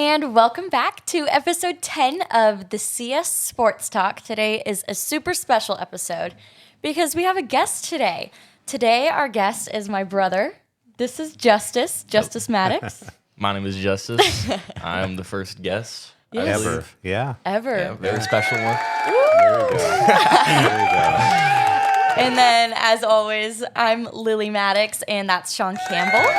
and welcome back to episode 10 of the CS Sports Talk. Today is a super special episode because we have a guest today. Today, our guest is my brother. This is Justus Mattox. My name is Justus. I am the first guest. Yes. Ever. Yeah. Ever. Very special one. There we go. There we go. And then, as always, I'm Lily Mattox, and that's Sean Campbell.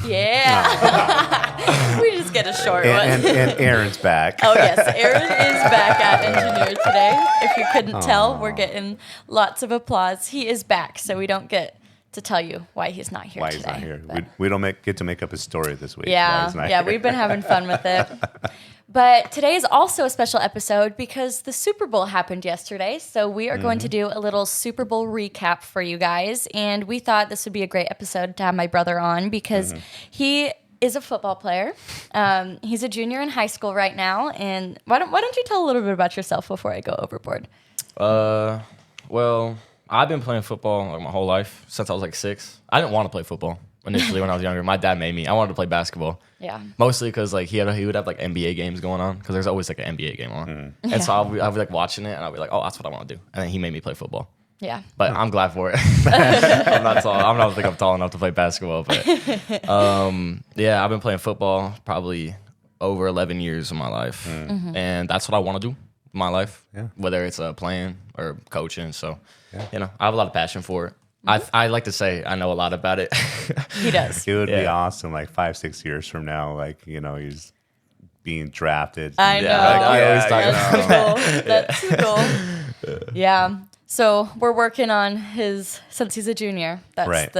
Yeah. We just get a short one. And Aaron's back. Oh, yes. Aaron is back at Engineer today. If you couldn't tell, we're getting lots of applause. He is back, so we don't get to tell you why he's not here today. Why he's not here. We don't get to make up his story this week. Yeah, we've been having fun with it. But today is also a special episode because the Super Bowl happened yesterday. So we are going to do a little Super Bowl recap for you guys. And we thought this would be a great episode to have my brother on because he is a football player. He's a junior in high school right now. And why don't you tell a little bit about yourself before I go overboard? Well, I've been playing football like my whole life since I was like 6. I didn't want to play football initially when I was younger. My dad made me. I wanted to play basketball. Yeah. Mostly because like he would have like NBA games going on because there's always like an NBA game on. And so I'll be like watching it and I'll be like, oh, that's what I want to do. And then he made me play football. Yeah. But I'm glad for it. I'm not tall. I don't think I'm tall enough to play basketball. But yeah, I've been playing football probably over 11 years of my life. And that's what I want to do in my life, whether it's playing or coaching. So, you know, I have a lot of passion for it. I like to say I know a lot about it. He does. It would be awesome, like 5-6 years from now, like, you know, he's being drafted. I know. That's cool. Yeah. So we're working on since he's a junior. That's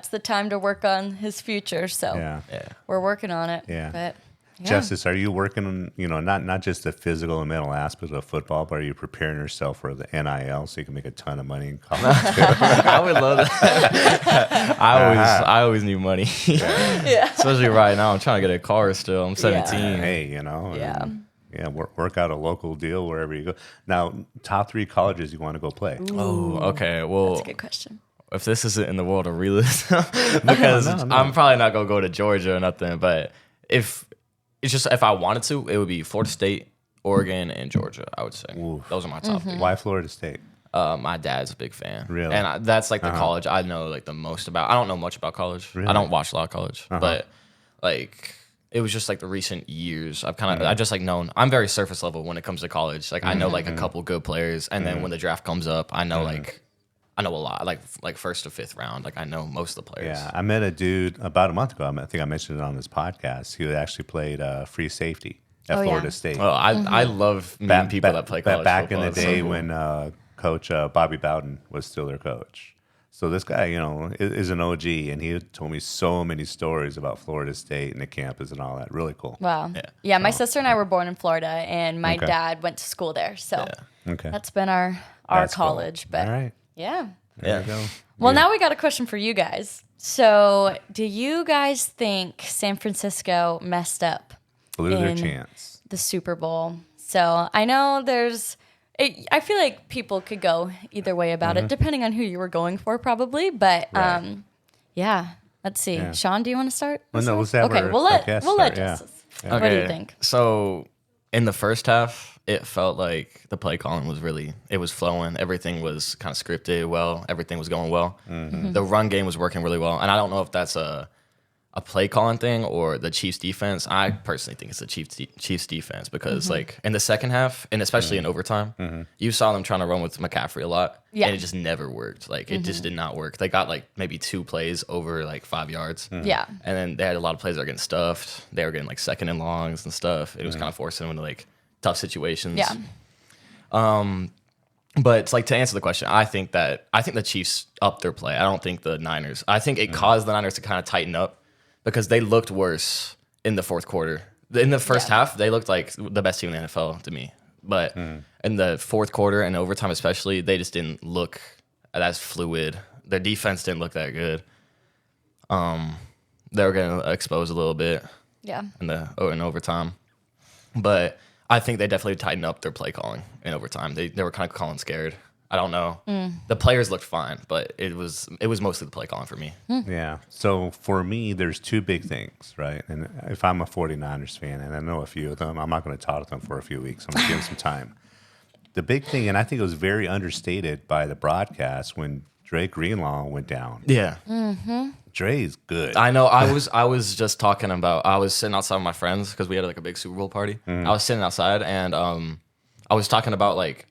the time to work on his future. So we're working on it. Yeah. But Justus, are you working on, you know, not just the physical and mental aspect of football, but are you preparing yourself for the NIL so you can make a ton of money in college? I would love that. I always need money. Especially right now. I'm trying to get a car still. I'm 17. Hey, you know. Work out a local deal wherever you go. Now, top 3 colleges you want to go play? Ooh. Oh, okay. Well, that's a good question. If this isn't in the world of realism, because I'm probably not going to go to Georgia or nothing, but if I wanted to, it would be Florida State, Oregon, and Georgia, I would say. Oof. Those are my top 3. Why Florida State? My dad's a big fan. Really? And that's like the college I know like the most about. I don't know much about college. Really? I don't watch a lot of college. But like it was just like the recent years. I just like known. I'm very surface level when it comes to college. Like I know like a couple good players. And then when the draft comes up, I know I know a lot, like 1st to 5th round. Like I know most of the players. Yeah, I met a dude about a month ago. I think I mentioned it on this podcast. He actually played free safety at Florida State. Oh, I love meeting people that play college back football. in the day when Coach Bobby Bowden was still their coach. So this guy, you know, is an OG, and he told me so many stories about Florida State and the campus and all that. Really cool. Wow. Yeah, my sister and I were born in Florida, and my dad went to school there. So that's been our college. Cool. But all right. Yeah. There you go. Well, now we got a question for you guys. So, do you guys think San Francisco messed up? Blew their chance. The Super Bowl. So, I know I feel like people could go either way about it, depending on who you were going for, probably. But, yeah. Let's see. Yeah. Sean, do you want to start? Well, no, let's have we'll let Justus. Okay. What do you think? So, in the first half, it felt like the play calling was it was flowing. Everything was kind of scripted well. Everything was going well. The run game was working really well. And I don't know if that's a play calling thing or the Chiefs defense. I personally think it's the Chiefs defense because like in the second half, and especially in overtime, you saw them trying to run with McCaffrey a lot. Yeah. And it just never worked. Like it just did not work. They got like maybe 2 plays over like 5 yards. Yeah. And then they had a lot of plays that were getting stuffed. They were getting like 2nd and longs and stuff. It was kind of forcing them into like tough situations. Yeah. But it's like to answer the question, I think the Chiefs upped their play. I don't think the Niners. I think it caused the Niners to kind of tighten up because they looked worse in the fourth quarter. In the first half, they looked like the best team in the NFL to me. But in the fourth quarter and overtime especially, they just didn't look as fluid. Their defense didn't look that good. They were getting exposed a little bit. Yeah. In overtime. But I think they definitely tightened up their play calling in overtime. They were kind of calling scared. I don't know. The players looked fine, but it was mostly the play calling for me. Yeah. So for me, there's two big things, right? And if I'm a 49ers fan, and I know a few of them, I'm not going to talk to them for a few weeks. I'm going to give them some time. The big thing, and I think it was very understated by the broadcast when Dre Greenlaw went down. Yeah. Dre's good. I know. I was just talking about. I was sitting outside with my friends because we had like a big Super Bowl party. I was sitting outside and I was talking about like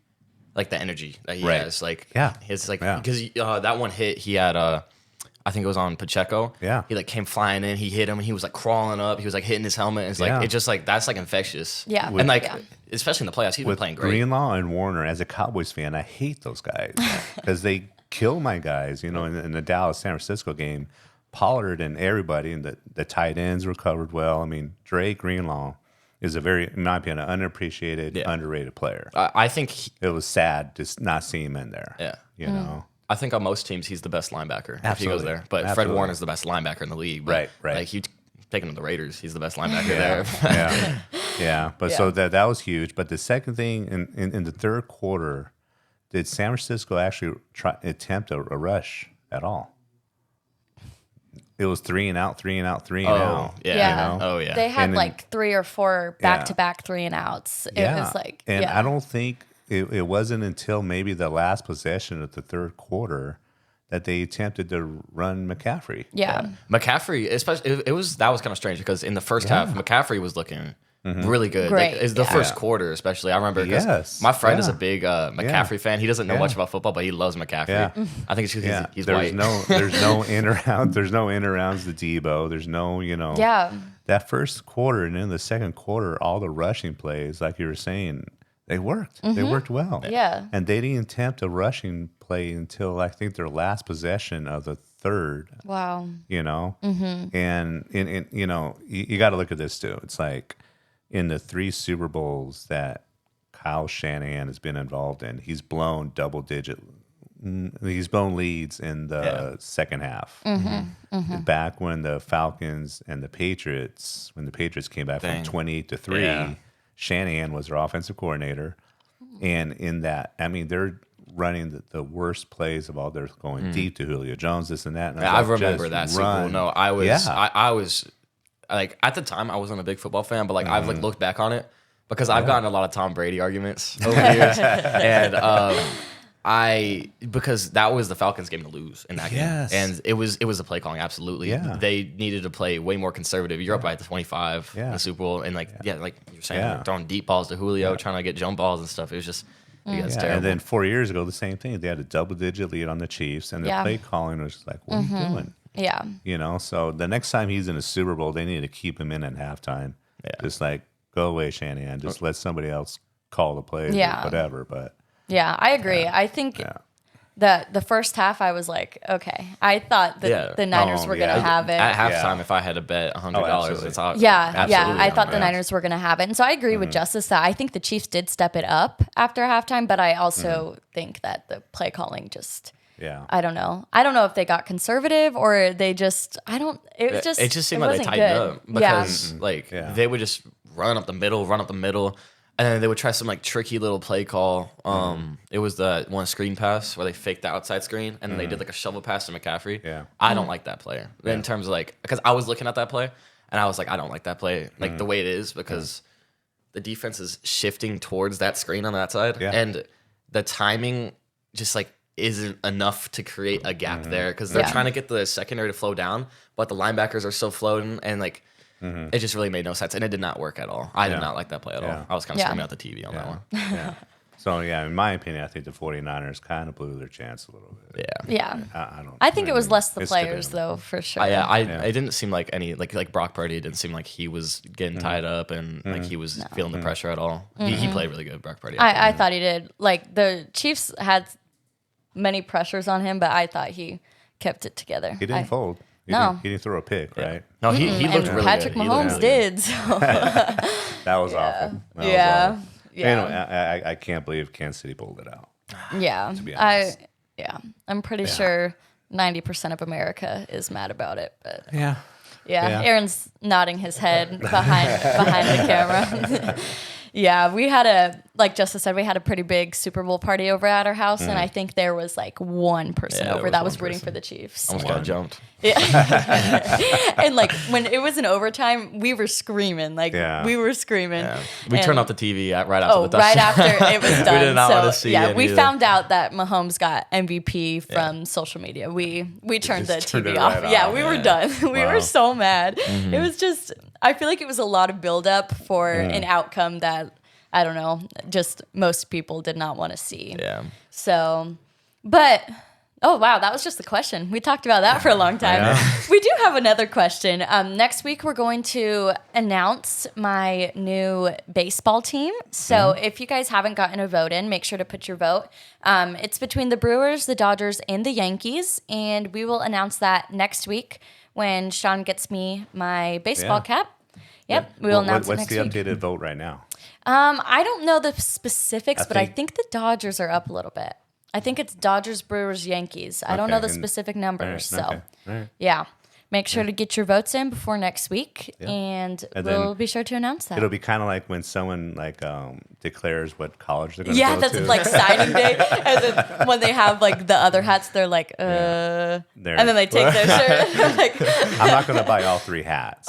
the energy that he has. Like his like because that one hit he had I think it was on Pacheco. Yeah. He like came flying in. He hit him. And he was like crawling up. He was like hitting his helmet. It's like it just like that's like infectious. Yeah. And like especially in the playoffs, he's been With playing great. Greenlaw and Warner, as a Cowboys fan, I hate those guys because they kill my guys. You know, in the Dallas San Francisco game, Pollard and everybody and the tight ends recovered well. I mean, Dre Greenlaw is a very, in my opinion, unappreciated, underrated player. I think it was sad to not see him in there. Yeah. You know? I think on most teams he's the best linebacker if he goes there. But Fred Absolutely. Warner's the best linebacker in the league. But Right. Like you taking him to the Raiders, he's the best linebacker there. Yeah. But so that was huge. But the second thing in the third quarter, did San Francisco actually attempt a rush at all? It was 3 and out, 3 and out, 3 and out. Yeah. You know? Oh yeah. They had like 3 or 4 back-to-back 3 and outs. It was like, and I don't think it wasn't until maybe the last possession of the third quarter that they attempted to run McCaffrey. Yeah. McCaffrey, especially that was kind of strange because in the first half, McCaffrey was looking really good. Great, Like, it's the first quarter, especially. I remember because my friend is a big McCaffrey fan. He doesn't know much about football, but he loves McCaffrey. Yeah. I think it's because he's there's white. There's no in around. There's no in arounds to Debo. There's no that first quarter and in the second quarter, all the rushing plays, like you were saying, they worked. They worked well. Yeah. And they didn't attempt a rushing play until I think their last possession of the third. Wow. You know, and you know, you got to look at this too. It's like in the 3 Super Bowls that Kyle Shanahan has been involved in, he's blown he's blown leads in the second half. Back when the Falcons and the Patriots, when the Patriots came back from 28-3, Shanahan was their offensive coordinator. And in that, I mean, they're running the worst plays of all. They're going deep to Julio Jones, this and that. And I remember that Super Bowl. No, I was like, at the time, I wasn't a big football fan, but like I've like looked back on it because I've gotten a lot of Tom Brady arguments over the years, and because that was the Falcons' game to lose in that game, and it was the play calling. Absolutely, they needed to play way more conservative. You're up by the 25 in the Super Bowl, and like like you're saying, like throwing deep balls to Julio, trying to get jump balls and stuff. It was just. Terrible. And then 4 years ago, the same thing. They had a double-digit lead on the Chiefs, and their play calling was like, "What are you doing?" Yeah. You know. So the next time he's in a Super Bowl, they need to keep him in at halftime. Just like, go away, Shanahan. Just let somebody else call the plays. Or whatever. But I agree. I think that the first half, I was like, okay. I thought that the Niners were going to have it. At halftime, if I had to bet $100, it's all I thought the Niners were going to have it. And so I agree with Justice that I think the Chiefs did step it up after halftime, but I also think that the play calling just... I don't know. I don't know if they got conservative or they just... It just seemed like they tightened up because they would just run up the middle, and then they would try some like tricky little play call. It was the one screen pass where they faked the outside screen and then they did like a shovel pass to McCaffrey. I don't like that player in terms of like, because I was looking at that play and I was like, I don't like that play like the way it is because the defense is shifting towards that screen on that side and the timing just like isn't enough to create a gap there because they're trying to get the secondary to flow down, but the linebackers are still floating and like it just really made no sense and it did not work at all. I did not like that play at all. I was kind of screaming at the TV on that one. So in my opinion, I think the 49ers kind of blew their chance a little bit. I think it was less the players though, for sure. It didn't seem like any like Brock Purdy didn't seem like he was getting tied up and like he was feeling the pressure at all. He played really good, Brock Purdy. I thought he did. Like the Chiefs had many pressures on him, but I thought he kept it together. He didn't fold. He didn't throw a pick, right? No, he looked really Patrick good. Mahomes did. So. That was awful. That was awful. Anyway, I can't believe Kansas City pulled it out. Yeah. To be honest. I'm pretty sure 90% of America is mad about it, but Yeah. Aaron's nodding his head behind the camera. Yeah, we had like Justus said, we had a pretty big Super Bowl party over at our house, and I think there was like one person over that was rooting for the Chiefs. Almost got jumped. Yeah. And like when it was in overtime, we were screaming. Like we were screaming. Yeah. We turned off the TV right after the touchdown. Right after it was done. We did not want to see it we either. found out that Mahomes got MVP from social media. We turned the turned TV it off. right Yeah, off. we were done. We were so mad. It was just, I feel like it was a lot of buildup for an outcome that, I don't know, just most people did not want to see. Yeah. So, but, oh, wow, that was just the question. We talked about that for a long time. We do have another question. Next week, we're going to announce my new baseball team. So if you guys haven't gotten a vote in, make sure to put your vote. It's between the Brewers, the Dodgers, and the Yankees. And we will announce that next week when Shawn gets me my baseball cap. Yep, we will announce it next week. What's the updated vote right now? I don't know the specifics, but I think the Dodgers are up a little bit. I think it's Dodgers, Brewers, Yankees. I don't know the specific numbers. Yeah. Make sure to get your votes in before next week, and we'll be sure to announce that. It'll be kind of like when someone declares what college they're going to Yeah, go that's to. like signing day. And then when they have like the other hats, they're like, and then they take their shirt. They're like, I'm not going to buy all 3 hats.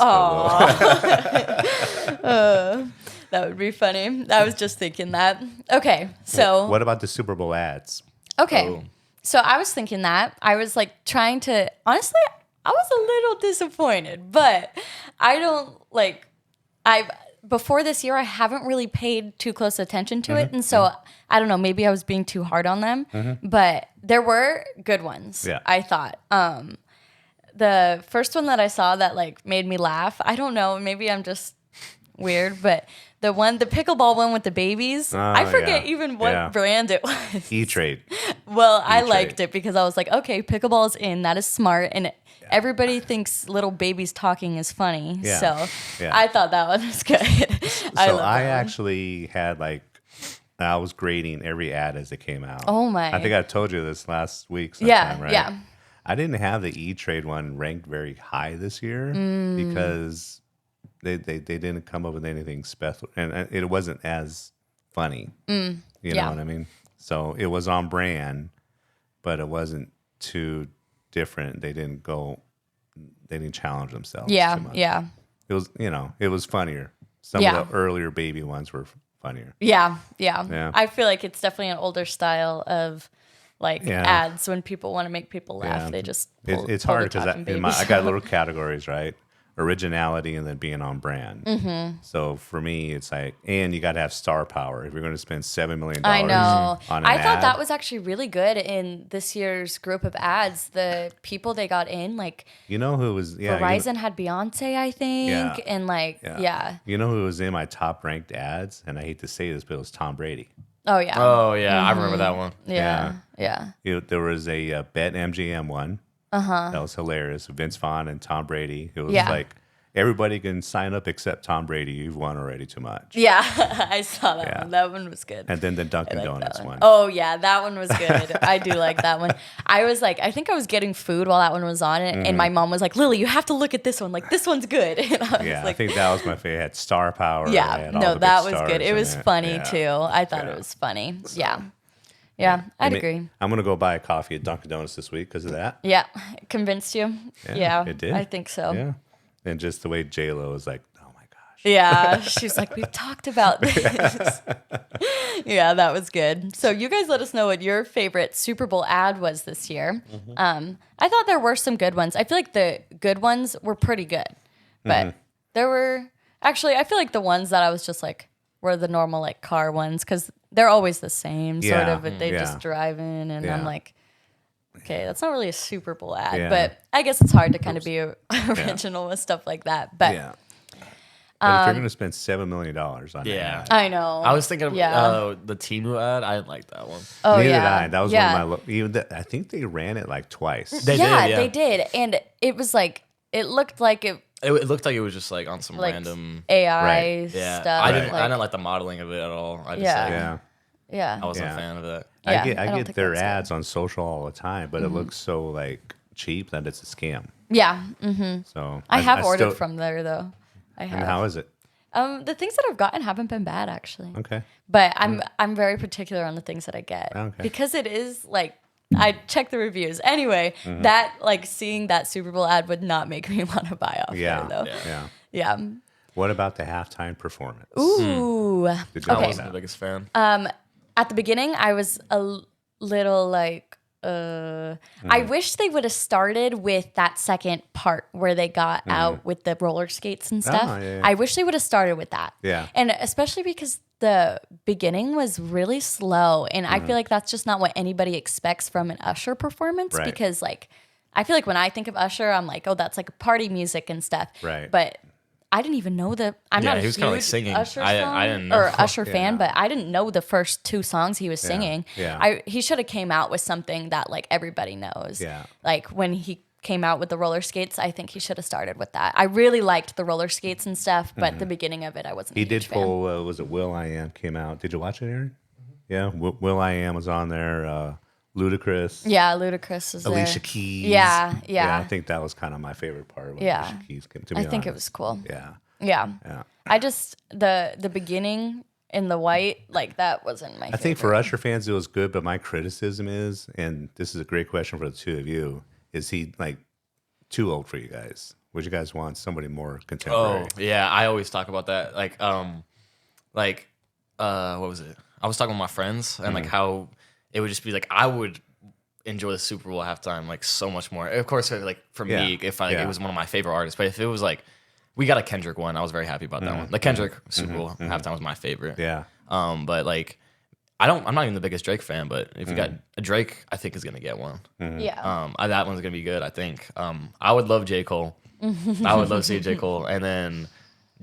that would be funny. I was just thinking that. Okay, so What about the Super Bowl ads? okay, so I was thinking that I was like trying to. Honestly, I was a little disappointed, but I don't like. Before this year, I haven't really paid too close attention to it, and so I don't know. Maybe I was being too hard on them, but there were good ones. Yeah. I thought. The first one that I saw that like made me laugh. I don't know. Maybe I'm just weird, but the pickleball one with the babies. I forget even what brand it was. E-Trade. Well, I liked it because I was like, okay, pickleball's in. That is smart, and everybody thinks little babies talking is funny. Yeah. So Yeah. I thought that one was good. I actually had I was grading every ad as it came out. Oh my! I think I told you this last week sometime, right? Yeah. I didn't have the E-Trade one ranked very high this year because they didn't come up with anything special, and it wasn't as funny. You know what I mean? So it was on brand, but it wasn't too different. They didn't challenge themselves. Yeah, too much. yeah. It was, it was funnier. Some of the earlier baby ones were funnier. Yeah. Yeah. I feel like it's definitely an older style of ads when people want to make people laugh. Yeah. They just It's pull hard the talking because I babies. got little categories, right? Originality and then being on brand. So for me, it's like, and you got to have star power if you're going to spend $7 million. I know. On an I thought ad. that was actually really good in this year's group of ads. The people they got in, like You know who was? Yeah, Verizon had Beyonce, I think, Yeah. and You know who was in my top ranked ads? And I hate to say this, but it was Tom Brady. Oh yeah. Oh yeah, I remember that one. Yeah. There was a Bet MGM one. That was hilarious. Vince Vaughn and Tom Brady. It was like everybody can sign up except Tom Brady. You've won already too much. Yeah, I saw that one. That one was good. And then the Dunkin' Donuts one. Oh yeah, that one was good. I do like that one. I was like, I think I was getting food while that one was on, and my mom was like, "Lily, you have to look at this one. Like this one's good." And I was Yeah, like, I think that was my favorite. It had star power. yeah, It had all no, the that big was good. stars It in was funny Yeah. too. I thought it was funny. Yeah, I'd agree. I'm gonna go buy a coffee at Dunkin' Donuts this week because of that. Yeah, convinced you. Yeah, it did. I think so. Yeah, and just the way J Lo is like, oh my gosh. Yeah, she's like, we've talked about this. Yeah, that was good. So you guys let us know what your favorite Super Bowl ad was this year. I thought there were some good ones. I feel like the good ones were pretty good. But there were, actually, I feel like the ones that I was just like, were the normal like car ones because they're always the same sort Yeah, of. But they just drive in and I'm like, okay, that's not really a Super Bowl ad. Yeah. But I guess it's hard to kind of be original with stuff like that. But Yeah. But if you're gonna spend $7 million on an ad, I know. I was thinking of the Temu ad. I like that one. Oh neither yeah, did I. That was one of my. I think they ran it like twice. They did, and it was like it looked like it It looked like it was just like on some like random AI Right. Yeah, stuff. I didn't. like- I didn't like the modeling of it at all. I just Yeah. Yeah. I wasn't Yeah. a fan of that. Yeah, I I get don't think their that's good. ads on social all the time, but it looks so like cheap that it's a scam. Yeah. So I have ordered still- from there though. I And have. how is it? The things that I've gotten haven't been bad actually. Okay. But I'm very particular on the things that I get Okay. because it is like I check the reviews. Anyway, that like seeing that Super Bowl ad would not make me want to buy off Yeah. there though. Yeah. Yeah. What about the halftime performance? Ooh. Did you I like wasn't that? the biggest fan. At the beginning, I was a little like, I wish they would have started with that second part where they got out with the roller skates and stuff. yeah. I wish they would have started with that. Yeah. And especially because the beginning was really slow. And I feel like that's just not what anybody expects from an Usher performance Right. because, like, I feel like when I think of Usher, I'm like, oh, that's like party music and stuff. Right. But I didn't even know I'm Yeah, not a he was huge kinda like singing. Usher I song didn't know. or Usher Yeah. fan, but I didn't know the first 2 songs he was singing. Yeah. He should have came out with something that like everybody knows. Yeah. Like when he came out with the roller skates, I think he should have started with that. I really liked the roller skates and stuff, but the beginning of it, I wasn't. He a did huge fan. pull, was it Will I Am came out? Did you watch it, Aaron? Yeah. Will I Am was on there. Ludacris. Yeah, Ludacris was Alicia there. Keys. Yeah. I think that was kind of my favorite part when Yeah. Alicia Keys came to be I think it honest. was cool. Yeah. Yeah. Yeah. I just the beginning in the white, like that wasn't my favorite. I think for Usher fans it was good, but my criticism is, and this is a great question for the two of you, is he like too old for you guys? Would you guys want somebody more contemporary? Oh yeah, I always talk about that. What was it? I was talking with my friends and like how it would just be like I would enjoy the Super Bowl halftime like so much more. Of course, like for me, if it was one of my favorite artists, but if it was like we got a Kendrick one, I was very happy about that one. The Kendrick Super Bowl halftime was my favorite. Yeah. But like I'm not even the biggest Drake fan, but if you got a Drake, I think is gonna get one. Yeah. That one's gonna be good. I think. I would love J. Cole. I would love to see J. Cole, and then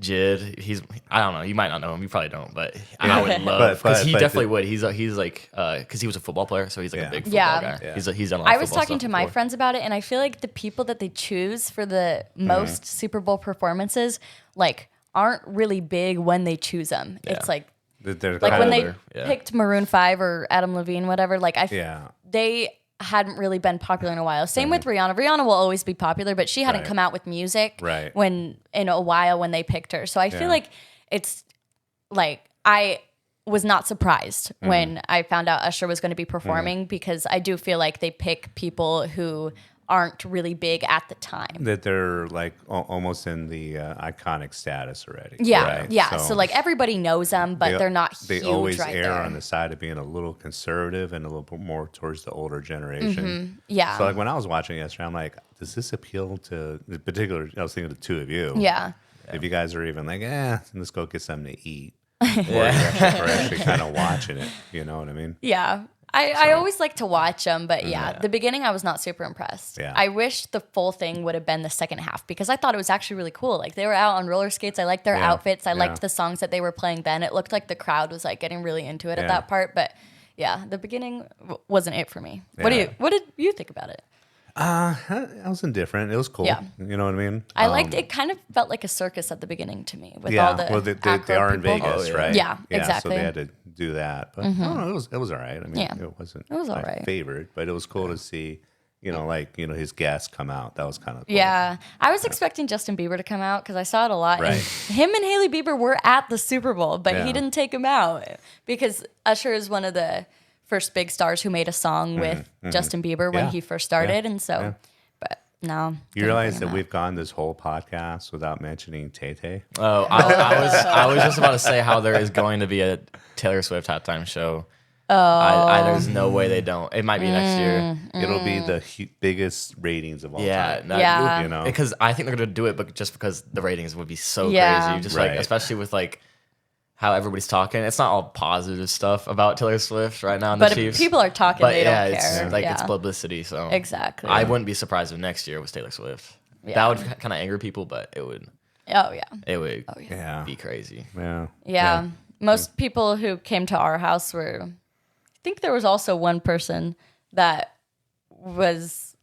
Jid. I don't know. You might not know him. You probably don't, but I would love because he definitely would. He's like because he was a football player, so he's like a big football guy. Yeah. He's done. A lot I of was football talking stuff to my before. friends about it, and I feel like the people that they choose for the most Super Bowl performances, like, aren't really big when they choose them. Yeah. It's like They're when kind they older, yeah. picked Maroon 5 or Adam Levine, whatever. Like Yeah. they hadn't really been popular in a while. Same with Rihanna. Rihanna will always be popular, but she hadn't Right. come out with music Right. when in a while when they picked her. So I feel like it's like I was not surprised when I found out Usher was going to be performing because I do feel like they pick people who aren't really big at the time. that they're like almost in the iconic status already. Yeah, right? yeah. So like everybody knows them, but they're not They huge always right err there. on the side of being a little conservative and a little bit more towards the older generation. Yeah. So like when I was watching yesterday, I'm like, does this appeal to the particular? I was thinking of the two of you. Yeah. If you guys are even like, let's go get something to eat, or actually kind of watching it. You know what I mean? Yeah. I always like to watch them, but the beginning I was not super impressed. Yeah. I wish the full thing would have been the second half because I thought it was actually really cool. Like they were out on roller skates. I liked their outfits. I liked the songs that they were playing then. It looked like the crowd was like getting really into it at that part. But yeah, the beginning wasn't it for me. What did you think about it? I was indifferent. It was cool. Yeah. You know what I mean? I liked it. Kind of felt like a circus at the beginning to me with Yeah. all the Well, they acro are in people. Vegas, Oh, yeah. right? Yeah, So exactly. they had to do that, but I don't know, it was all right. I mean, Yeah. it wasn't. It was all my right. favorite, but it was cool to see. His guests come out. That was kind of cool. Yeah, I was expecting Justin Bieber to come out because I saw it a lot. Right. And him and Hailey Bieber were at the Super Bowl, but Yeah. he didn't take him out because Usher is one of the first big stars who made a song with Justin Bieber when Yeah. he first started, Yeah. and so, Yeah. but no. You didn't realize bring that him we've gone this whole podcast without mentioning Tay Tay? Oh, I was just about to say how there is going to be a Taylor Swift halftime show. There's no way they don't. It might be next year. It'll be the biggest ratings of all Yeah, time. no, Yeah. You know, because I think they're gonna do it, but just because the ratings would be so Yeah. crazy, just Right. like especially with like how everybody's talking. It's not all positive stuff about Taylor Swift right now in But the if Chiefs. people are talking, but they yeah, don't it's care. like yeah. it's publicity. So Exactly. I wouldn't be surprised if next year was Taylor Swift. Yeah. That would kind of anger people, but it would Oh yeah. yeah, be crazy. yeah, Yeah. Most people who came to our house were, I think there was also one person that was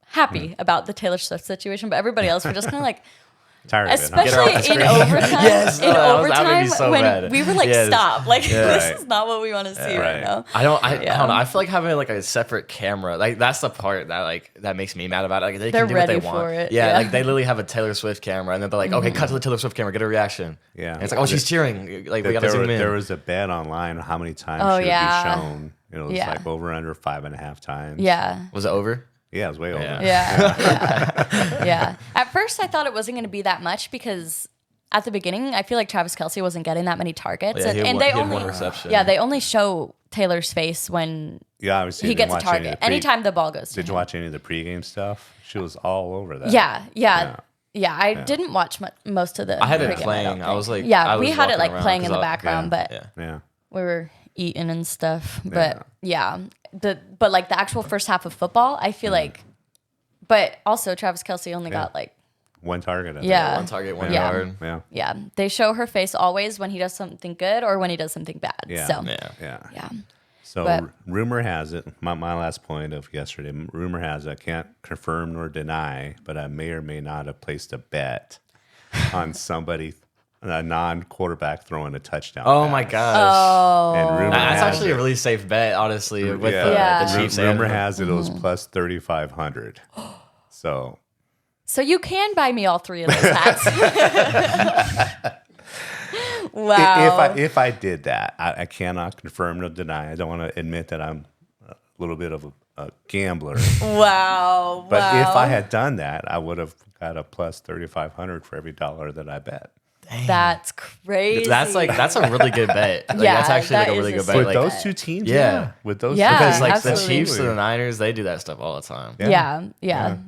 happy about the Taylor Swift situation, but everybody else were just kind of like, Tired of it, huh? Especially in overtime. Yes, in that was overtime so when bad. we were like, Yes. stop. Like, this Right. is not what we want to see right now. I don't know. I feel like having like a separate camera, like that's the part that makes me mad about it. Like they They're can do what they ready want. for it, Yeah, yeah. like they literally have a Taylor Swift camera, and then they're like, okay, cut to the Taylor Swift camera, get a reaction. Yeah. And it's like, oh, she's cheering. Like we gotta zoom in. There was a bet online on how many times Oh, she would yeah. be shown. It was Yeah. like over under 5.5 times. Yeah. Was it over? Yeah, it was way over. Yeah. Yeah. At first, I thought it wasn't going to be that much because at the beginning, I feel like Travis Kelce wasn't getting that many targets. Yeah, he had and one- they he had only, one reception. Yeah, they only show Taylor's face when Yeah, obviously. he you didn't gets a watch any of target. the pre- Anytime the ball goes to Did you him. watch any of the pregame stuff? She was all over that. Yeah. I didn't watch most of the. I had it pregame, don't playing. I think. was like, yeah, I we was had it walking like around playing in 'cause the I- background, but Yeah. Yeah. we were eating and stuff. But yeah, but like the actual first half of football, I feel like. But also, Travis Kelce only got like. One target. I think. Yeah. One target, one Yeah. yard. Yeah. Yeah, they show her face always when he does something good or when he does something bad. Yeah. So Yeah. yeah. So But- rumor has it, my last point of yesterday, rumor has it, I can't confirm nor deny, but I may or may not have placed a bet on somebody, a non-quarterback throwing a touchdown. Oh pass. my gosh. Oh, And rumor That's has actually it, a really safe bet, honestly, with Yeah. the Chiefs. Rumor and- has it was Mm-hmm. plus 3,500. So so you can buy me all three of those hats. Wow. if I did that, I cannot confirm nor deny. I don't want to admit that I'm a little bit of a gambler. Wow. But wow. if I had done that, I would have got a plus 3,500 for every dollar that I bet. That's crazy. That's a really good bet. Like, Yeah, that's actually like that a really is good a bet. With Like, those two teams, Yeah. With those Yeah, two because like absolutely. the Chiefs and the Niners, they do that stuff all the time. yeah.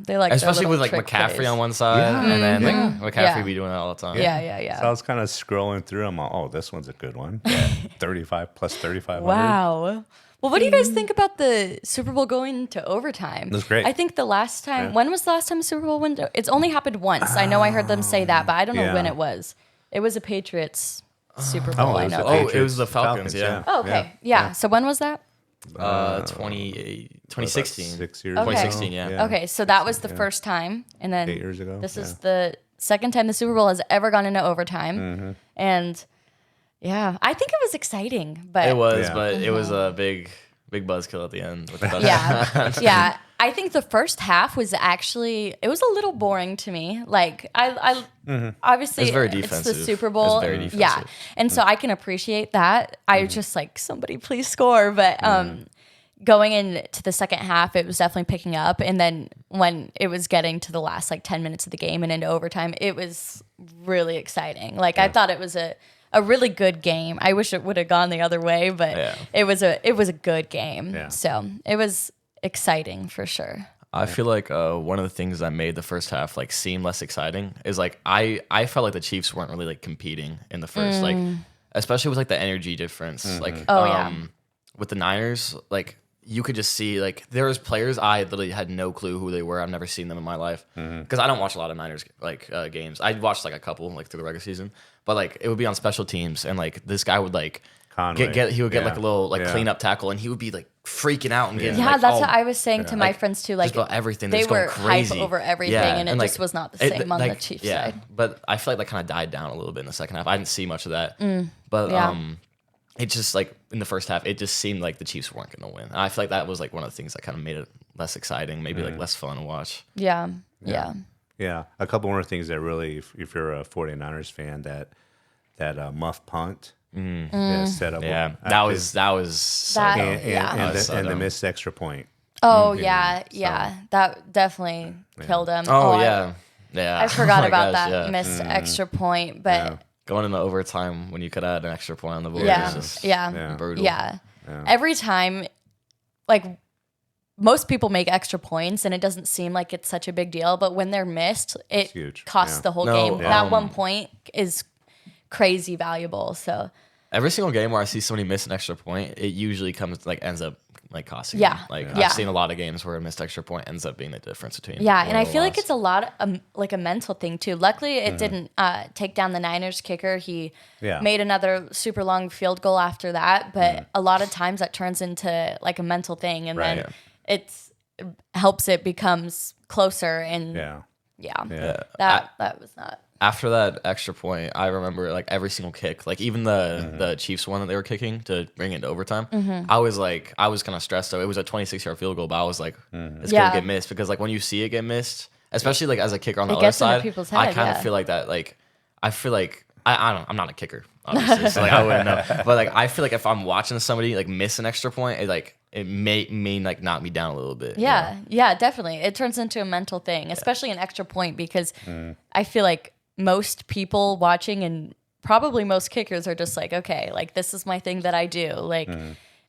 They like their Especially with little like trick McCaffrey plays. on one side, and then like McCaffrey Yeah. be doing it all the time. Yeah. So I was kind of scrolling through them. Oh, this one's a good one. 35 plus 3,500. Wow. Well, what do you guys think about the Super Bowl going to overtime? That's great. I think the last time, when was the last time the Super Bowl went to, it's only happened once. I know I heard them say that, but I don't know Yeah. when it was. It was a Patriots Super Bowl, I it was know. the Oh, it Patriots, was the Falcons, yeah. Oh, okay. Yeah. So when was that? 2016. 6 years Okay. ago. 2016, yeah. Okay, so that was the first time. And then 8 years ago. this is the second time the Super Bowl has ever gone into overtime. Mm-hmm. And yeah, I think it was exciting, but It was, Yeah. but it was a big buzzkill at the end. With the yeah. I think the first half was actually, it was a little boring to me. Like I obviously It's very it's the defensive. Super Bowl. It's very defensive. Yeah. And so I can appreciate that. I was just like, somebody please score. But going into the second half, it was definitely picking up. And then when it was getting to the last like 10 minutes of the game and into overtime, it was really exciting. Like I thought it was a really good game. I wish it would have gone the other way, but Yeah. it was a good game. Yeah. So it was exciting for sure. I feel like one of the things that made the first half like seem less exciting is like I felt like the Chiefs weren't really like competing in the first, like especially with like the energy difference. Like Oh, yeah. with the Niners, like you could just see like there was players I literally had no clue who they were. I've never seen them in my life because I don't watch a lot of Niners like games. I watched like a couple like through the regular season, but like it would be on special teams and like this guy would like Conway. he would get Yeah. like a little like Yeah. cleanup tackle and he would be like freaking out and getting Yeah, like, that's all- what I was saying to my like, friends too. Like just about everything. they They're just going were crazy. hype over everything, Yeah, and it like, just was not the same on the Chiefs side. But I feel like that kind of died down a little bit in the second half. I didn't see much of that. But Yeah. it just like in the first half, it just seemed like the Chiefs weren't going to win. And I feel like that was like one of the things that kind of made it less exciting, maybe like less fun to watch. Yeah. Yeah. A couple more things that really, if you're a 49ers fan, that muff punt. That set up. Yeah, that was so That- dumb. yeah. That was so and the dumb. missed extra point. Oh yeah. That definitely killed him. Oh, I- yeah. I forgot Oh my about gosh, that yeah. missed extra point, but Going into overtime when you could add an extra point on the board. yeah, is just yeah, brutal. yeah. Every time, like most people make extra points, and it doesn't seem like it's such a big deal, but when they're missed, it huge. costs Yeah. the whole No, game. yeah. That 1 point is crazy valuable. So Every single game where I see somebody miss an extra point, it usually ends up like costing. Yeah. them. Like Yeah. I've seen a lot of games where a missed extra point ends up being the difference between. yeah, and win I or feel like loss. it's a lot like a mental thing too. Luckily, it didn't take down the Niners kicker. He Yeah. made another super long field goal after that, but a lot of times that turns into like a mental thing, and Right. then it helps it becomes closer. And Yeah. yeah, Yeah. that was not. after that extra point, I remember like every single kick, like even the Chiefs one that they were kicking to bring it to overtime. I was kind of stressed. So it was a 26-yard field goal, but I was like, it's gonna get missed because like when you see it get missed, especially like as a kicker on the other side, I kind of feel like that. Like I feel like I'm not a kicker, obviously, so like I wouldn't know. But like I feel like if I'm watching somebody like miss an extra point, it may like knock me down a little bit. Yeah, yeah, definitely. It turns into a mental thing, especially an extra point, because I feel like most people watching and probably most kickers are just like, okay, like this is my thing that I do. Like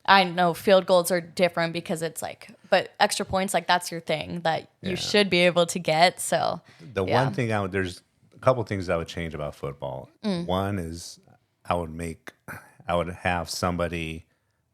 I know field goals are different because it's like, but extra points, like that's your thing that you should be able to get. So the one thing there's a couple things I would change about football. One is I would have somebody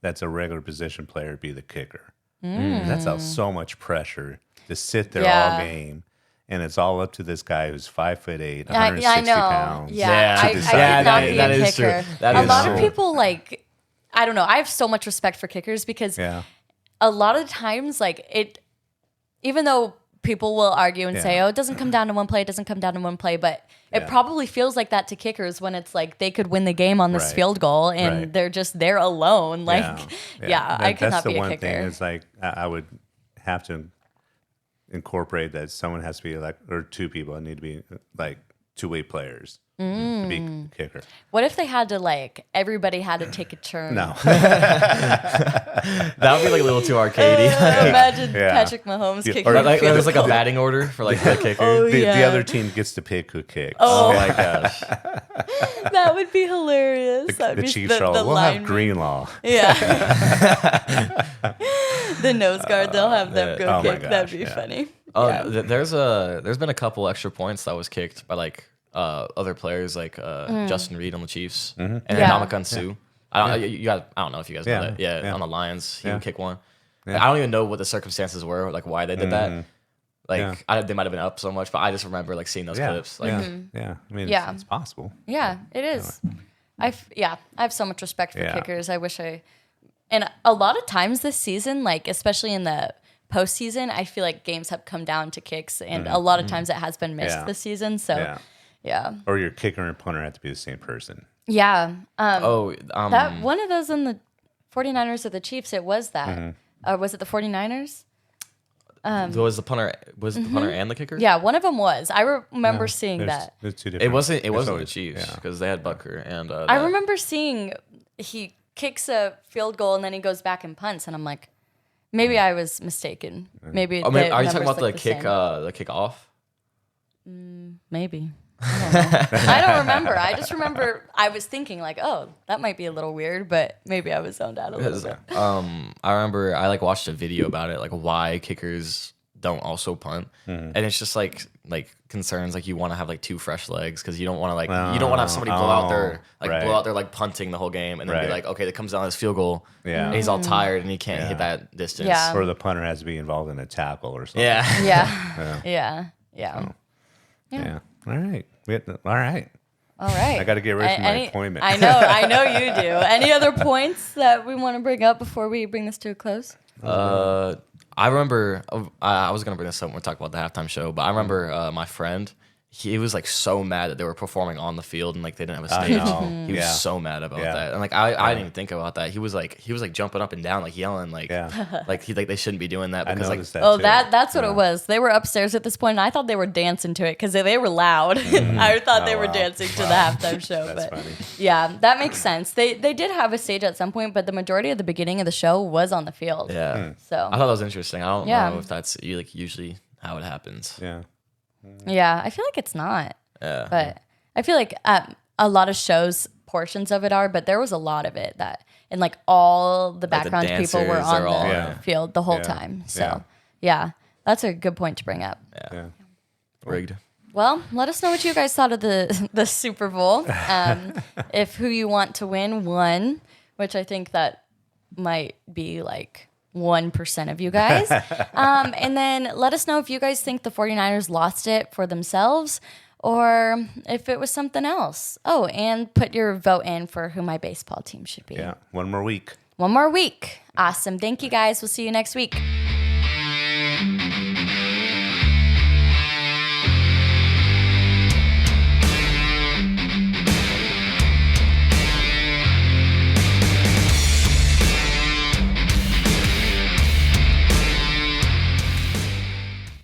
that's a regular position player be the kicker. That's so much pressure to sit there all game. And it's all up to this guy who's 5'8", 160 pounds. Yeah, I could not be a kicker. A lot of people like, I don't know. I have so much respect for kickers because a lot of times, like even though people will argue and say, "Oh, it doesn't come down to one play. It doesn't come down to one play," but it probably feels like that to kickers when it's like they could win the game on this field goal and they're just there alone. Like, I could not be a kicker. That's the one thing. It's like I would have to incorporate that someone has to be like, or two people need to be like two-way players to be a kicker. What if they had to like everybody had to take a turn? No, that would be like a little too arcadey. Imagine Patrick Mahomes kicking. Or like there's like a batting order for like the kicker. The other team gets to pick who kicks. Oh my gosh, that would be hilarious. The Chiefs we'll have green law. Yeah. The nose guard, they'll have them go kick. That'd be funny. Oh, there's been a couple extra points that was kicked by like other players like Justin Reed on the Chiefs and Ndamukong Suh. I don't know if you guys know that. Yeah, on the Lions, he would kick one. I don't even know what the circumstances were, like why they did that. Like they might have been up so much, but I just remember like seeing those clips. Like, I mean, it's possible. Yeah, it is. I have so much respect for kickers. I wish and a lot of times this season, like especially in the postseason, I feel like games have come down to kicks, and a lot of times it has been missed this season. So, or your kicker and punter have to be the same person. Yeah. That one of those in the 49ers or the Chiefs, it was that. Was it the 49ers? Was the punter and the kicker? Yeah, one of them was. I remember seeing that. There's two different. It wasn't the Chiefs because they had Butker and. I remember seeing he kicks a field goal and then he goes back and punts, and I'm like, maybe I was mistaken. Maybe. Are you talking about the kick? The kick off? Maybe. I don't remember. I just remember I was thinking like, oh, that might be a little weird, but maybe I was zoned out a little bit. I remember I like watched a video about it, like why kickers don't also punt, and it's just like concerns like you want to have like two fresh legs because you don't want to you don't want to have somebody blow out their like punting the whole game and then be like, okay, it comes down to this field goal, and he's all tired and he can't hit that distance, or the punter has to be involved in a tackle or something. Yeah. All right. All right. I got to get ready for my appointment. I know you do. Any other points that we want to bring up before we bring this to a close? I remember I was gonna bring this up when we talk about the halftime show, but I remember my friend. He was like so mad that they were performing on the field and like they didn't have a stage. He was so mad about that, and like I didn't even think about that. He was like jumping up and down, like yelling, like they shouldn't be doing that because like that's what it was. They were upstairs at this point, and I thought they were dancing to it because they were loud. I thought they were dancing to the halftime show. That's but funny. Yeah, that makes sense. They did have a stage at some point, but the majority of the beginning of the show was on the field. Yeah, so I thought that was interesting. I don't know if that's like usually how it happens. Yeah, I feel like it's not. Yeah. But I feel like a lot of shows, portions of it are, but there was a lot of it that, and like all the background people were on the field the whole time. So, that's a good point to bring up. Yeah. Rigged. Well, let us know what you guys thought of the Super Bowl. If who you want to won, which I think that might be like 1% of you guys. And then let us know if you guys think the 49ers lost it for themselves or if it was something else. Oh, and put your vote in for who my baseball team should be. Yeah, one more week. Awesome. Thank you guys. We'll see you next week.